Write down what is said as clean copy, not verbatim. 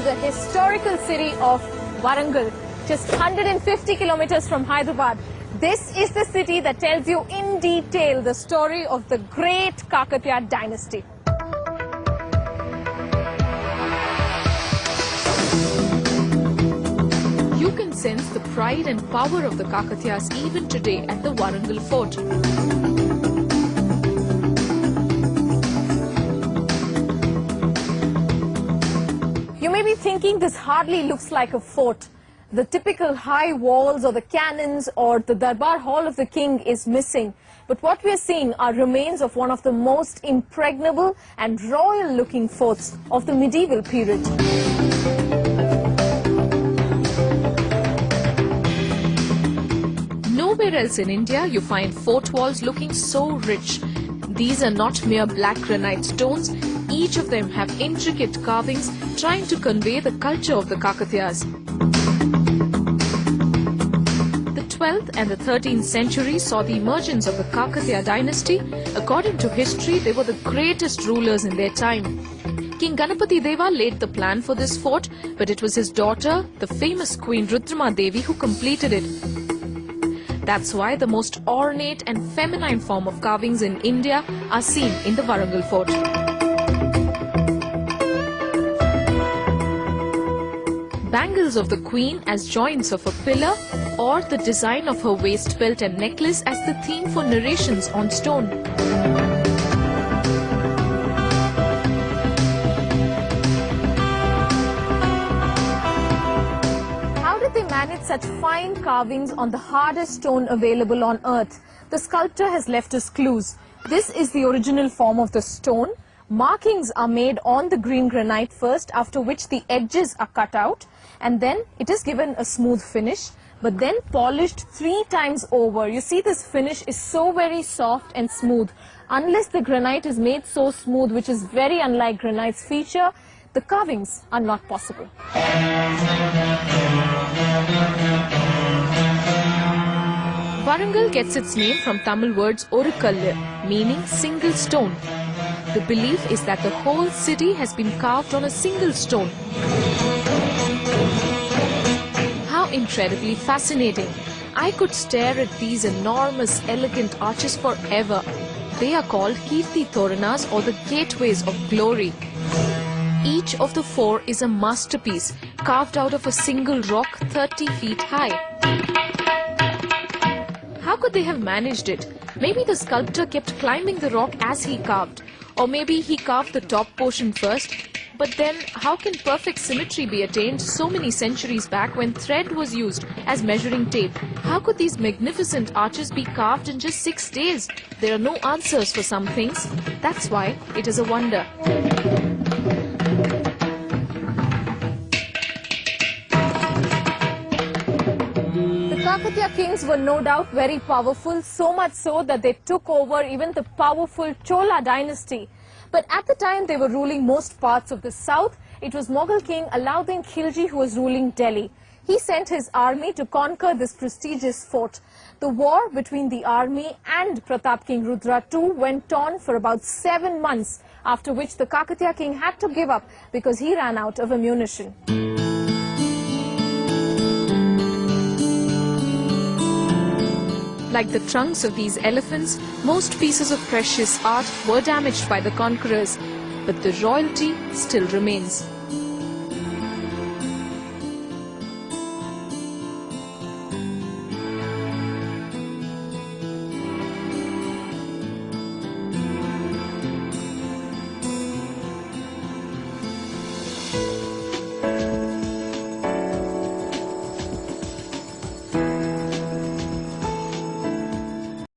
the historical city of Warangal, just 150 kilometers from Hyderabad. This is the city that tells you in detail the story of the great Kakathiya dynasty. You can sense the pride and power of the Kakathiyas even today at the Warangal fort. You may be thinking this hardly looks like a fort. The typical high walls or the cannons or the Darbar Hall of the King is missing. But what we are seeing are remains of one of the most impregnable and royal-looking forts of the medieval period. Nowhere else in India you find fort walls looking so rich. These are not mere black granite stones. Each of them have intricate carvings trying to convey the culture of the Kakathiyas. The 12th and the 13th century saw the emergence of the Kakathiya dynasty. According to history, they were the greatest rulers in their time. King Ganapati Deva laid the plan for this fort, but it was his daughter, the famous Queen Rudrama Devi, who completed it. That's why the most ornate and feminine form of carvings in India are seen in the Warangal fort. Bangles of the Queen as joints of a pillar, or the design of her waist belt and necklace as the theme for narrations on stone. How did they manage such fine carvings on the hardest stone available on earth? The sculptor has left us clues. This is the original form of the stone. Markings are made on the green granite first, after which the edges are cut out, and then it is given a smooth finish, but then polished 3 times over. You see, this finish is so very soft and smooth. Unless the granite is made so smooth, which is very unlike granite's feature, the carvings are not possible. Warangal gets its name from Tamil words Orukallu, meaning single stone. The belief is that the whole city has been carved on a single stone. How incredibly fascinating. I could stare at these enormous, elegant arches forever. They are called Kirti Toranas, or the gateways of glory. Each of the 4 is a masterpiece, carved out of a single rock 30 feet high. How could they have managed it? Maybe the sculptor kept climbing the rock as he carved. Or maybe he carved the top portion first. But then, how can perfect symmetry be attained so many centuries back when thread was used as measuring tape? How could these magnificent arches be carved in just 6 days? There are no answers for some things. That's why it is a wonder. The Kakatiya kings were no doubt very powerful, so much so that they took over even the powerful Chola dynasty. But at the time they were ruling most parts of the south, it was Mughal king Alauddin Khilji who was ruling Delhi. He sent his army to conquer this prestigious fort. The war between the army and Pratap King Rudra II went on for about 7 months, after which the Kakatiya king had to give up because he ran out of ammunition. Like the trunks of these elephants, most pieces of precious art were damaged by the conquerors, but the royalty still remains.